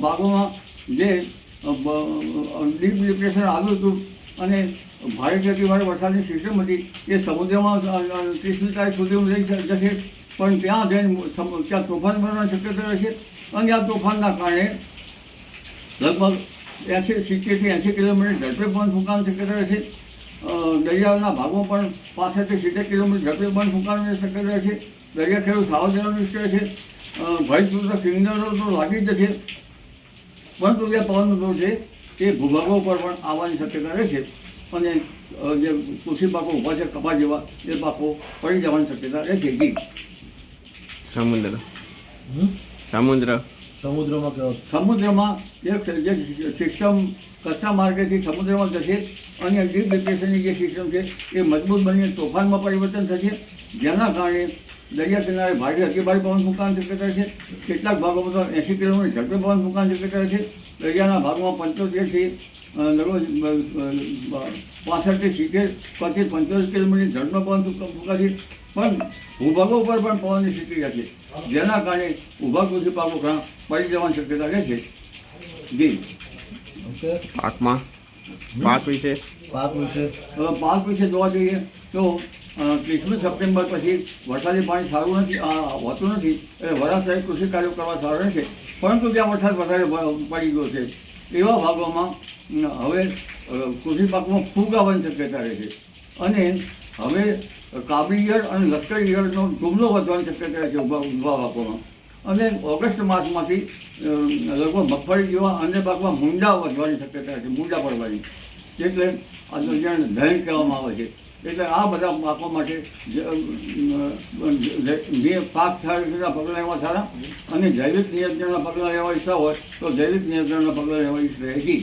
ભાગોમાં જે deep depression આવ્યું હતું અને ભારે ગતિવાળી વરસાદની સિસ્ટમ હતી એ સમુદ્રમાં 30મી તારીખ સુધી લઈ જશે, પણ ત્યાં જઈને ત્યાં તોફાન બનવાની શક્યતા રહેશે અને આ તોફાનના કારણે લગભગ 70-80 કિલોમીટર ઝડપે પવન ફૂંકાવાની શક્યતા રહેશે. દરિયાના ભાગમાં પણ 65-70 કિલોમીટર ઝડપે પવન ફૂંકાવાની શક્યતા રહેશે. દરિયા ખેડૂત સાવધાન રહેશે. ભયપૂર્વક સિગ્નલો તો લાગી જ જશે, પરંતુ જે પવનનો દોર છે એ ભૂભાગો પર પણ આવવાની શક્યતા રહેશે અને જે કૃષિ પાકો ઊભા છે કપા જેવા એ પાકો પડી જવાની શક્યતા રહેશે. સમુદ્રમાં જે સિસ્ટમ કચ્છા માર્ગેથી સમુદ્રમાં જશે અને ડીપ ડિપ્રેશનની જે સિસ્ટમ છે એ મજબૂત બનીને તોફાનમાં પરિવર્તન થશે, જેના કારણે દરિયા કિનારે ભારે અતિભારે પવન ફૂંકાવાની શક્યતા છે. કેટલાક ભાગોમાં તો 80 કિલોમીટર ઝડપે પવન ફૂંકાવાની શક્યતા છે. દરિયાના ભાગમાં 75થી 65-70 પછી 75 કિલોમીટર ઝડપે પવન ફૂંકાશે, પણ ભૂભાગો પર પણ પવનની સ્થિતિ રહેશે, જેના કારણે ઊભા કૃષિ પાકો ઘણા પડી જવાની શક્યતા રહેશે. જી પાક વિશે જોવા જઈએ તો 30મી સપ્ટેમ્બર પછી વરસાદી પાણી સારું નથી હોતું નથી, એટલે વરાળ સહિત કૃષિ કાર્યો કરવા સારું રહેશે, પરંતુ જ્યાં વરસાદ વધારે પડી ગયો છે એવા ભાગોમાં હવે કૃષિ પાકમાં ફૂગ આવવાની શક્યતા રહેશે અને હવે કાબલી ઈયળ અને લશ્કરી ઈયળનો જુમલો વધવાની શક્યતા રહેશે ઊભા પાકોમાં. અને ઓગસ્ટ માસમાંથી લગભગ મગફળી જેવા અન્ય પાકમાં મૂંડા વધવાની શક્યતા રહેશે, મૂંડા પડવાની, એટલે આ જેને ધૈર્ય કહેવામાં આવે છે. એટલે આ બધા પાકો માટે જે પાક થાય પગલાં લેવા સારા અને જૈવિક નિયંત્રણના પગલાં લેવા ઈચ્છા હોય તો જૈવિક નિયંત્રણના પગલાં લેવા ઈચ્છા રહેતી.